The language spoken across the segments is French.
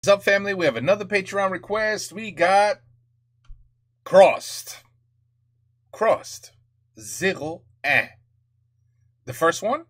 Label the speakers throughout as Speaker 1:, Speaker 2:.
Speaker 1: What's up, family? We have another Patreon request. We got Crossed. 01. The first one?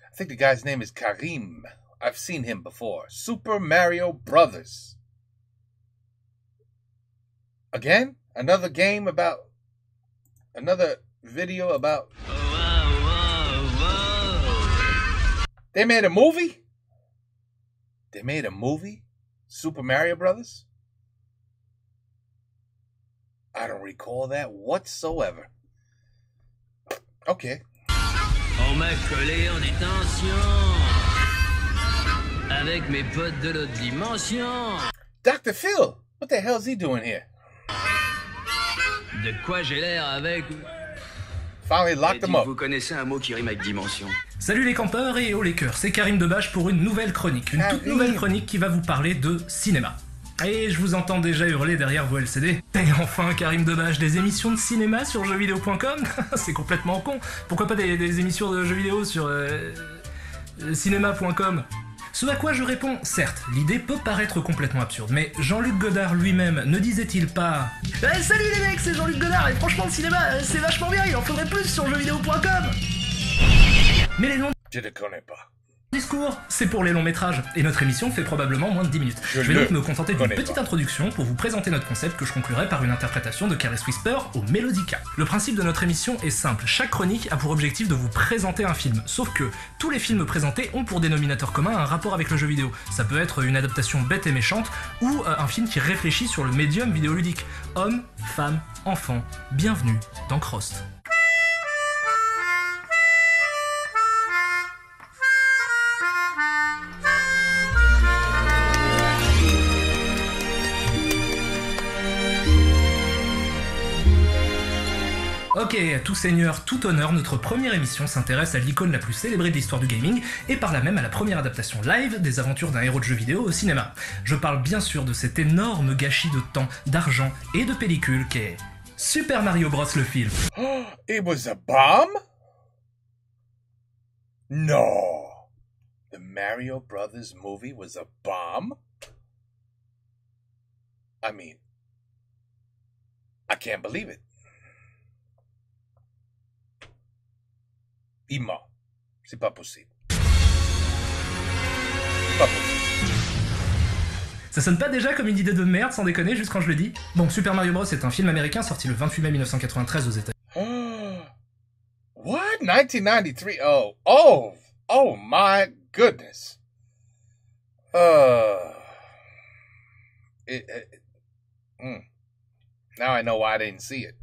Speaker 1: I think the guy's name is Karim. I've seen him before. Super Mario Brothers. Again? Another game about... Another video about... They made a movie? They made a movie? Super Mario Brothers? I don't recall that whatsoever. Okay.
Speaker 2: On m'a collé en détention avec mes potes de l'autre dimension.
Speaker 1: Dr. Phil, what the hell's he doing here?
Speaker 2: De quoi j'ai l'air avec...
Speaker 1: Finally locked him up.
Speaker 3: Vous connaissez un mot qui rime avec dimension?
Speaker 4: Salut les campeurs et oh les cœurs, c'est Karim Debache pour une nouvelle chronique. Une toute nouvelle chronique qui va vous parler de cinéma. Et je vous entends déjà hurler derrière vos LCD. Et enfin Karim Debache, des émissions de cinéma sur jeuxvideo.com? C'est complètement con. Pourquoi pas des émissions de jeux vidéo sur cinéma.com? Ce à quoi je réponds, certes, l'idée peut paraître complètement absurde, mais Jean-Luc Godard lui-même ne disait-il pas salut les mecs, c'est Jean-Luc Godard, et franchement le cinéma, c'est vachement bien, il en faudrait plus sur jeuxvideo.com. Mais les longs
Speaker 1: Je ne connais pas.
Speaker 4: discours, c'est pour les longs métrages, et notre émission fait probablement moins de 10 minutes. Je vais donc me contenter d'une petite introduction pour vous présenter notre concept que je conclurai par une interprétation de Careless Whisper au Melodica. Le principe de notre émission est simple, chaque chronique a pour objectif de vous présenter un film, sauf que tous les films présentés ont pour dénominateur commun un rapport avec le jeu vidéo. Ça peut être une adaptation bête et méchante, ou un film qui réfléchit sur le médium vidéoludique. Hommes, femmes, enfants, bienvenue dans Crossed. Ok, tout seigneur, tout honneur, notre première émission s'intéresse à l'icône la plus célébrée de l'histoire du gaming, et par là même à la première adaptation live des aventures d'un héros de jeu vidéo au cinéma. Je parle bien sûr de cet énorme gâchis de temps, d'argent et de pellicule qu'est Super Mario Bros. Le film.
Speaker 1: It was a bomb? No. The Mario Brothers movie was a bomb? I mean, I can't believe it. Il ment. C'est pas possible. Pas possible.
Speaker 4: Ça sonne pas déjà comme une idée de merde sans déconner juste quand je le dis? Bon, Super Mario Bros. Est un film américain sorti le 28 mai 1993 aux États-Unis.
Speaker 1: What? 1993? Oh my goodness. Now I know why I didn't see it.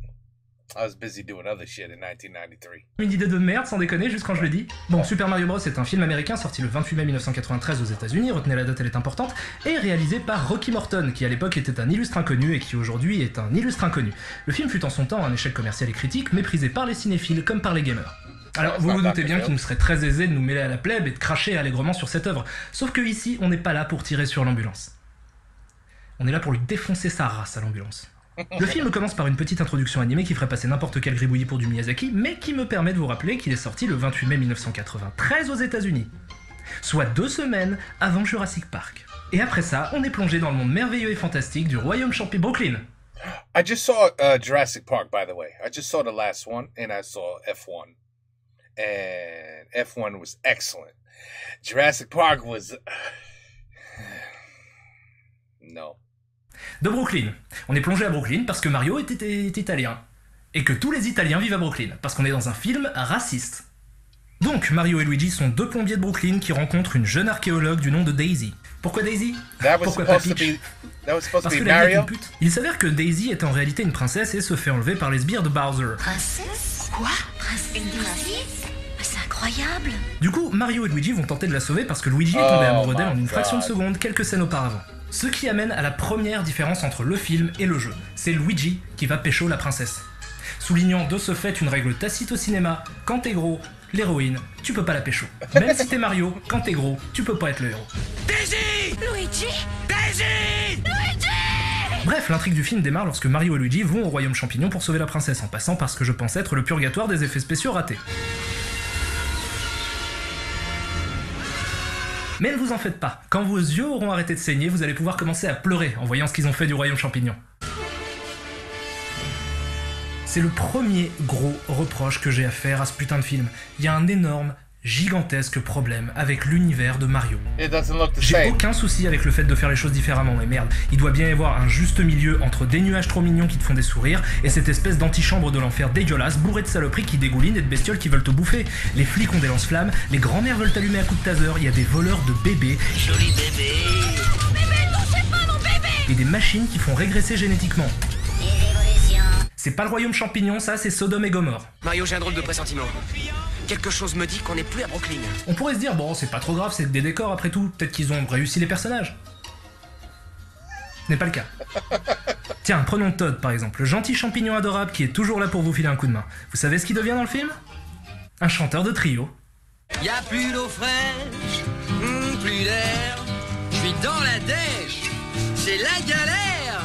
Speaker 1: I was busy doing other shit in 1993.
Speaker 4: Une idée de merde sans déconner juste quand je le dis. Bon, Super Mario Bros. Est un film américain sorti le 28 mai 1993 aux États-Unis, retenez la date, elle est importante, et réalisé par Rocky Morton, qui à l'époque était un illustre inconnu et qui aujourd'hui est un illustre inconnu. Le film fut en son temps un échec commercial et critique, méprisé par les cinéphiles comme par les gamers. Alors, vous vous doutez bien qu'il nous serait très aisé de nous mêler à la plèbe et de cracher allègrement sur cette œuvre, sauf que ici, on n'est pas là pour tirer sur l'ambulance. On est là pour lui défoncer sa race à l'ambulance. Le film commence par une petite introduction animée qui ferait passer n'importe quel gribouillis pour du Miyazaki, mais qui me permet de vous rappeler qu'il est sorti le 28 mai 1993 aux États-Unis, soit 2 semaines avant Jurassic Park. Et après ça, on est plongé dans le monde merveilleux et fantastique du royaume champi Brooklyn.
Speaker 1: I just saw Jurassic Park, by the way. I just saw the last one, and I saw F1. And F1 was excellent. Jurassic Park was... No.
Speaker 4: De Brooklyn. On est plongé à Brooklyn parce que Mario est italien. Et que tous les Italiens vivent à Brooklyn, parce qu'on est dans un film raciste. Donc, Mario et Luigi sont 2 plombiers de Brooklyn qui rencontrent une jeune archéologue du nom de Daisy. Pourquoi Daisy? Pourquoi pas Peach? Parce que la vie est une pute. Il s'avère que Daisy est en réalité une princesse et se fait enlever par les sbires de Bowser.
Speaker 5: Princesse? Quoi? Princesse? Une princesse? C'est incroyable!
Speaker 4: Du coup, Mario et Luigi vont tenter de la sauver parce que Luigi est tombé amoureux d'elle en une fraction de seconde, quelques scènes auparavant. Ce qui amène à la première différence entre le film et le jeu. C'est Luigi qui va pécho la princesse. Soulignant de ce fait une règle tacite au cinéma, quand t'es gros, l'héroïne, tu peux pas la pécho. Même si t'es Mario, quand t'es gros, tu peux pas être le héros.
Speaker 2: Daisy!
Speaker 5: Luigi?
Speaker 2: Daisy!
Speaker 5: Luigi!
Speaker 4: Bref, l'intrigue du film démarre lorsque Mario et Luigi vont au royaume champignon pour sauver la princesse, en passant par ce que je pense être le purgatoire des effets spéciaux ratés. Mais ne vous en faites pas, quand vos yeux auront arrêté de saigner, vous allez pouvoir commencer à pleurer en voyant ce qu'ils ont fait du royaume champignon. C'est le premier gros reproche que j'ai à faire à ce putain de film. Il y a un énorme, gigantesque problème avec l'univers de Mario.
Speaker 1: It doesn't look the
Speaker 4: J'ai
Speaker 1: same.
Speaker 4: aucun souci avec le fait de faire les choses différemment, mais merde, il doit bien y avoir un juste milieu entre des nuages trop mignons qui te font des sourires et cette espèce d'antichambre de l'enfer dégueulasse, bourrée de saloperies qui dégoulinent et de bestioles qui veulent te bouffer. Les flics ont des lance-flammes, les grands-mères veulent t'allumer à coups de taser, il y a des voleurs de bébés.
Speaker 2: Joli bébé.
Speaker 4: Et des machines qui font régresser génétiquement. C'est pas le royaume champignon, ça, c'est Sodome et Gomorre.
Speaker 6: Mario, j'ai un drôle de pressentiment. Quelque chose me dit qu'on n'est plus à Brooklyn.
Speaker 4: On pourrait se dire, bon, c'est pas trop grave, c'est que des décors après tout, peut-être qu'ils ont réussi les personnages. Ce n'est pas le cas. Tiens, prenons Todd par exemple, le gentil champignon adorable qui est toujours là pour vous filer un coup de main. Vous savez ce qu'il devient dans le film? Un chanteur de trio.
Speaker 2: Y a plus d'eau fraîche, plus d'air. Je suis dans la dèche, c'est la galère.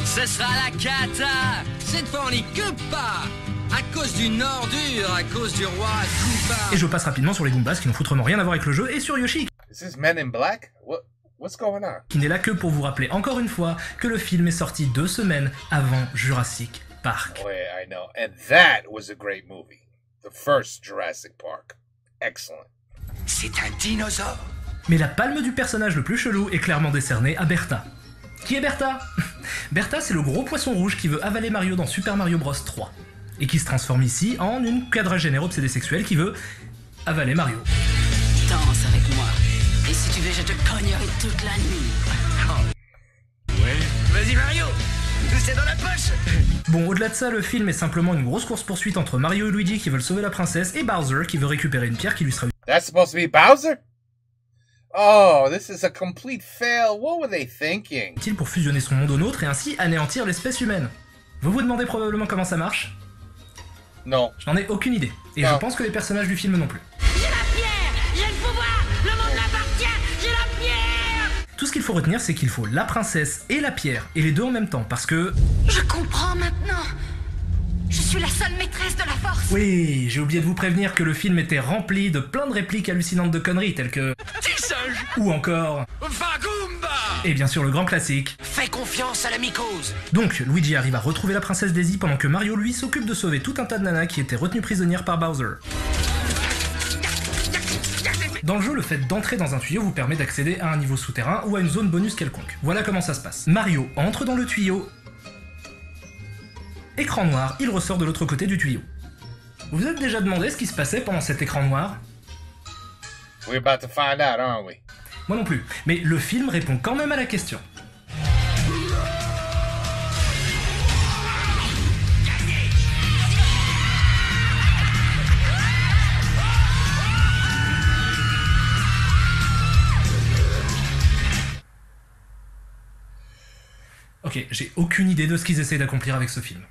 Speaker 2: Ce sera la cata, cette fois on n'y que pas. À cause d'une ordure, à cause du roi Koopa.
Speaker 4: Et je passe rapidement sur les Goombas qui n'ont foutrement rien à voir avec le jeu et sur Yoshi,
Speaker 1: Is this Men in Black? What's going on?
Speaker 4: qui n'est là que pour vous rappeler encore une fois que le film est sorti 2 semaines avant Jurassic Park.
Speaker 1: Oh, yeah, I know. And that was a great movie. The first Jurassic Park. Excellent.
Speaker 6: C'est un dinosaure.
Speaker 4: Mais la palme du personnage le plus chelou est clairement décernée à Bertha. Qui est Bertha? Bertha, c'est le gros poisson rouge qui veut avaler Mario dans Super Mario Bros 3. Et qui se transforme ici en une quadragénaire obsédée sexuelle qui veut avaler Mario.
Speaker 2: Danse avec moi. Et si tu veux, je te cognerai toute la nuit.
Speaker 6: Vas-y, Mario. C'est dans la poche.
Speaker 4: Bon, au-delà de ça, le film est simplement une grosse course-poursuite entre Mario et Luigi qui veulent sauver la princesse et Bowser qui veut récupérer une pierre qui lui sera
Speaker 1: That's supposed to be Bowser? Oh, this is a complete fail. What were they thinking?
Speaker 4: utile pour fusionner son monde au nôtre et ainsi anéantir l'espèce humaine. Vous vous demandez probablement comment ça marche?
Speaker 1: No.
Speaker 4: J'en ai aucune idée. Et
Speaker 1: Non.
Speaker 4: je pense que les personnages du film non plus.
Speaker 5: J'ai la pierre, j'ai le pouvoir, le monde m'appartient, j'ai la pierre.
Speaker 4: Tout ce qu'il faut retenir, c'est qu'il faut la princesse et la pierre, et les deux en même temps, parce que...
Speaker 5: Je comprends maintenant. Je suis la seule maîtresse de la force.
Speaker 4: Oui, j'ai oublié de vous prévenir que le film était rempli de plein de répliques hallucinantes de conneries, telles que...
Speaker 6: Petit singe.
Speaker 4: Ou encore...
Speaker 6: Fagoomba.
Speaker 4: Et bien sûr le grand classique.
Speaker 6: Fais confiance à la mycose.
Speaker 4: Donc, Luigi arrive à retrouver la princesse Daisy pendant que Mario, lui, s'occupe de sauver tout un tas de nanas qui étaient retenues prisonnières par Bowser. Dans le jeu, le fait d'entrer dans un tuyau vous permet d'accéder à un niveau souterrain ou à une zone bonus quelconque. Voilà comment ça se passe. Mario entre dans le tuyau. Écran noir, il ressort de l'autre côté du tuyau. Vous vous êtes déjà demandé ce qui se passait pendant cet écran noir?
Speaker 1: We're about to find out, aren't we?
Speaker 4: Moi non plus. Mais le film répond quand même à la question. Ok, j'ai aucune idée de ce qu'ils essayent d'accomplir avec ce film.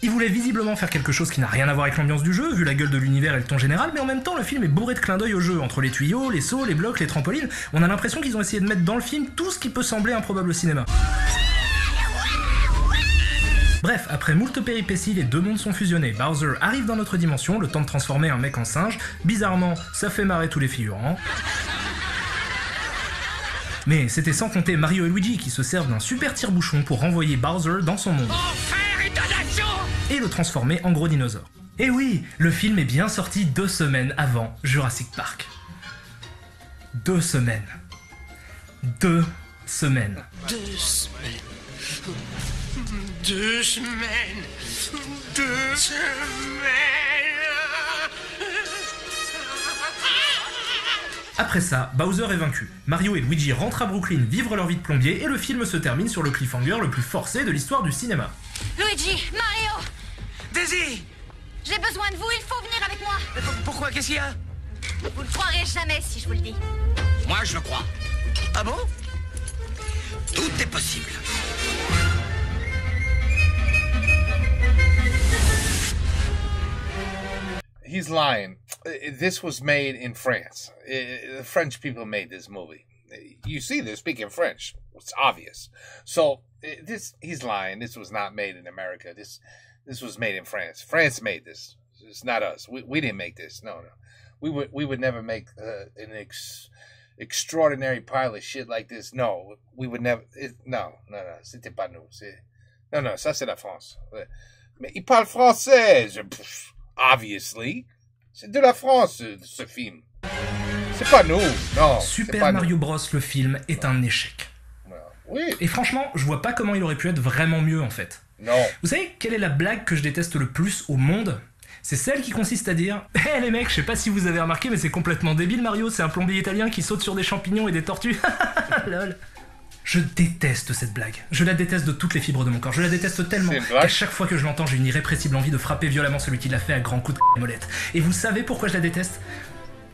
Speaker 4: Ils voulaient visiblement faire quelque chose qui n'a rien à voir avec l'ambiance du jeu, vu la gueule de l'univers et le ton général, mais en même temps, le film est bourré de clins d'œil au jeu. Entre les tuyaux, les sauts, les blocs, les trampolines, on a l'impression qu'ils ont essayé de mettre dans le film tout ce qui peut sembler improbable au cinéma. Bref, après moult péripéties, les deux mondes sont fusionnés. Bowser arrive dans notre dimension, le temps de transformer un mec en singe. Bizarrement, ça fait marrer tous les figurants. Mais c'était sans compter Mario et Luigi qui se servent d'un super tire-bouchon pour renvoyer Bowser dans son monde. Et le transformer en gros dinosaure. Et oui, le film est bien sorti 2 semaines avant Jurassic Park. 2 semaines. 2 semaines.
Speaker 6: 2 semaines. 2 semaines. 2 semaines.
Speaker 4: Après ça, Bowser est vaincu. Mario et Luigi rentrent à Brooklyn vivre leur vie de plombier et le film se termine sur le cliffhanger le plus forcé de l'histoire du cinéma.
Speaker 5: Luigi, Mario,
Speaker 6: Daisy.
Speaker 5: j'ai besoin de vous, il faut venir avec moi.
Speaker 6: Pourquoi? Qu'est-ce qu'il y a?
Speaker 5: Vous ne croirez jamais si je vous le dis.
Speaker 3: Moi, je le crois.
Speaker 6: Ah bon?
Speaker 3: Tout est possible.
Speaker 1: He's lying. This was made in France. The French people made this movie. You see, they're speaking French. It's obvious. So he's lying. This was not made in America. This was made in France. France made this. It's not us. We didn't make this. No. We would never make extraordinary pilot shit like this. No, we would never. No, c'était pas nous. Non, ça c'est la France. Mais il parle français. Obviously, c'est de la France ce film. C'est pas nous. Non.
Speaker 4: Super Mario Bros, le film, est un échec.
Speaker 1: Oui.
Speaker 4: Et franchement, je vois pas comment il aurait pu être vraiment mieux en fait.
Speaker 1: Non.
Speaker 4: Vous savez quelle est la blague que je déteste le plus au monde ? C'est celle qui consiste à dire « Hé les mecs, je sais pas si vous avez remarqué, mais c'est complètement débile Mario, c'est un plombier italien qui saute sur des champignons et des tortues. » Lol. Je déteste cette blague. Je la déteste de toutes les fibres de mon corps. Je la déteste tellement qu'à chaque fois que je l'entends, j'ai une irrépressible envie de frapper violemment celui qui l'a fait à grands coups de molette. Et vous savez pourquoi je la déteste ?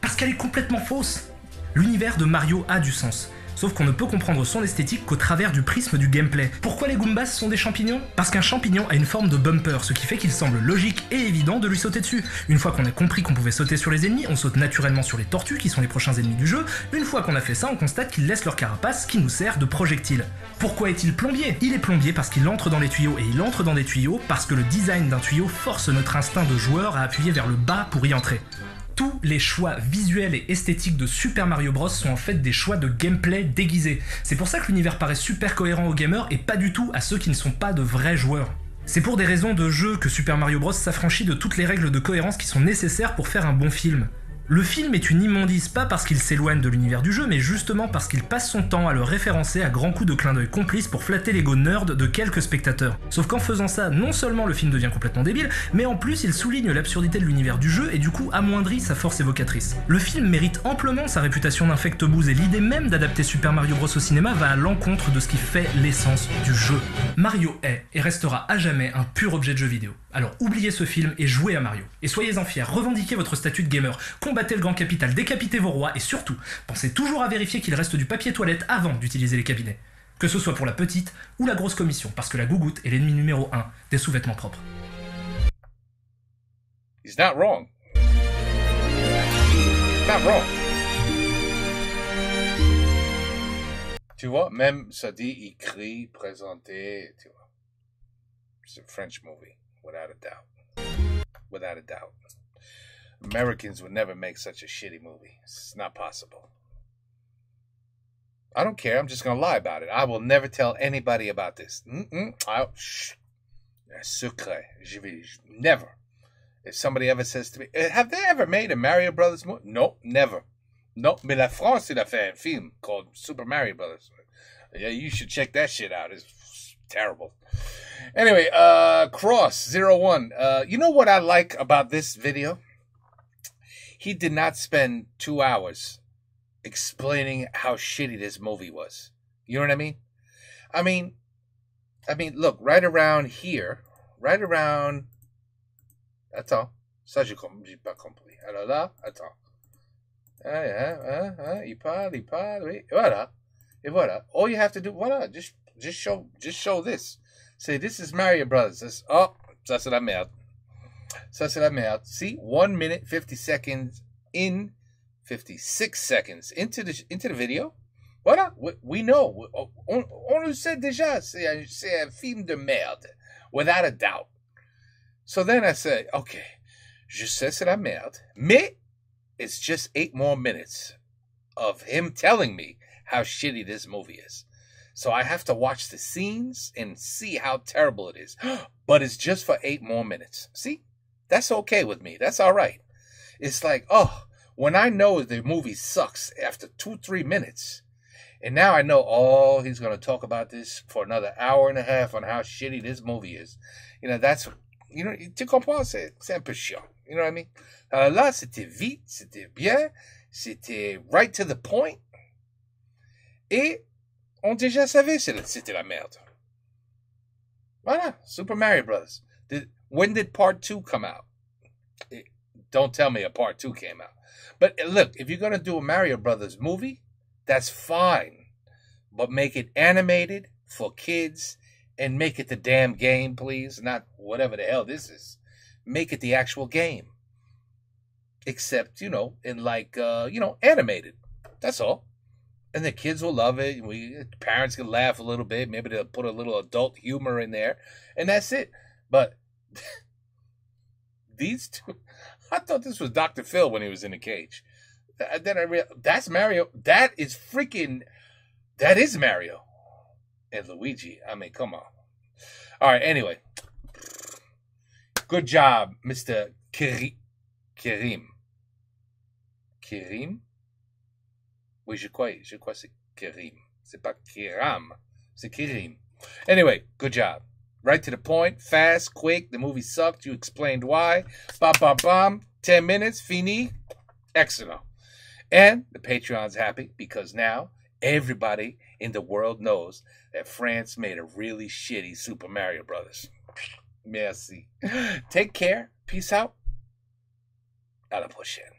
Speaker 4: Parce qu'elle est complètement fausse. L'univers de Mario a du sens. Sauf qu'on ne peut comprendre son esthétique qu'au travers du prisme du gameplay. Pourquoi les Goombas sont des champignons ? Parce qu'un champignon a une forme de bumper, ce qui fait qu'il semble logique et évident de lui sauter dessus. Une fois qu'on a compris qu'on pouvait sauter sur les ennemis, on saute naturellement sur les tortues qui sont les prochains ennemis du jeu. Une fois qu'on a fait ça, on constate qu'ils laissent leur carapace qui nous sert de projectile. Pourquoi est-il plombier ? Il est plombier parce qu'il entre dans les tuyaux, et il entre dans des tuyaux parce que le design d'un tuyau force notre instinct de joueur à appuyer vers le bas pour y entrer. Tous les choix visuels et esthétiques de Super Mario Bros sont en fait des choix de gameplay déguisés. C'est pour ça que l'univers paraît super cohérent aux gamers et pas du tout à ceux qui ne sont pas de vrais joueurs. C'est pour des raisons de jeu que Super Mario Bros s'affranchit de toutes les règles de cohérence qui sont nécessaires pour faire un bon film. Le film est une immondice, pas parce qu'il s'éloigne de l'univers du jeu, mais justement parce qu'il passe son temps à le référencer à grands coups de clin d'œil complices pour flatter l'ego nerd de quelques spectateurs. Sauf qu'en faisant ça, non seulement le film devient complètement débile, mais en plus il souligne l'absurdité de l'univers du jeu et du coup amoindrit sa force évocatrice. Le film mérite amplement sa réputation d'infectobooze et l'idée même d'adapter Super Mario Bros au cinéma va à l'encontre de ce qui fait l'essence du jeu. Mario est et restera à jamais un pur objet de jeu vidéo. Alors oubliez ce film et jouez à Mario. Et soyez-en fiers, revendiquez votre statut de gamer, combattez le grand capital, décapitez vos rois et surtout, pensez toujours à vérifier qu'il reste du papier toilette avant d'utiliser les cabinets. Que ce soit pour la petite ou la grosse commission, parce que la gougoute est l'ennemi numéro 1 des sous-vêtements propres.
Speaker 1: He's not wrong. He's not wrong. Tu vois, même ça dit écrit, présenté, tu vois. C'est un French movie. Without a doubt. Without a doubt. Americans would never make such a shitty movie. It's not possible. I don't care. I'm just going to lie about it. I will never tell anybody about this. Secret. Never. If somebody ever says to me, have they ever made a Mario Brothers movie? No, never. No, mais la France, il a fait un film called Super Mario Brothers. Yeah, you should check that shit out. It's terrible. Anyway, Cross01. You know what I like about this video? He did not spend 2 hours explaining how shitty this movie was. You know what I mean? I mean, look, right around here, right around... Attends, ça j'ai pas compris. Alors là, attends. Il parle, oui. Voilà. Et voilà. All you have to do, voilà, just show this. Say, this is Mario Brothers. Oh, ça c'est la merde. Ça c'est la merde. See, 1 minute, 50 seconds in, 56 seconds into the video. Voilà, we know. On le sait déjà. C'est un film de merde. Without a doubt. So then I said, okay, je sais c'est la merde. Mais it's just 8 more minutes of him telling me how shitty this movie is. So I have to watch the scenes and see how terrible it is. But it's just for 8 more minutes. See? That's okay with me. That's all right. It's like, oh, when I know the movie sucks after 2-3 minutes, and now I know, oh, he's going to talk about this for another hour and a half on how shitty this movie is. You know, that's, you know, tu comprends? C'est un peu chiant. You know what I mean? Alors là, c'était vite, c'était bien, c'était right to the point. Et on déjà savait c'était la merde. Voilà, Super Mario Bros. When did part 2 come out? Don't tell me a part 2 came out. But look, if you're going to do a Mario Brothers movie, that's fine. But make it animated for kids and make it the damn game, please. Not whatever the hell this is. Make it the actual game. Except, you know, in like, animated. That's all. And the kids will love it. Parents can laugh a little bit. Maybe they'll put a little adult humor in there. And that's it. But these two, I thought this was Dr. Phil when he was in the cage. Then I realized that's Mario. That is Mario and Luigi. I mean, come on. All right. Anyway, good job, Mr. Kerim. Kerim? Oui, je crois c'est Kerim. C'est pas Kiram. C'est Kerim. Anyway, good job. Right to the point, fast, quick. The movie sucked. You explained why. Bam, bam, bam. 10 minutes, fini. Excellent. And the Patreon's happy because now everybody in the world knows that France made a really shitty Super Mario Brothers. Merci. Take care. Peace out. À la prochaine.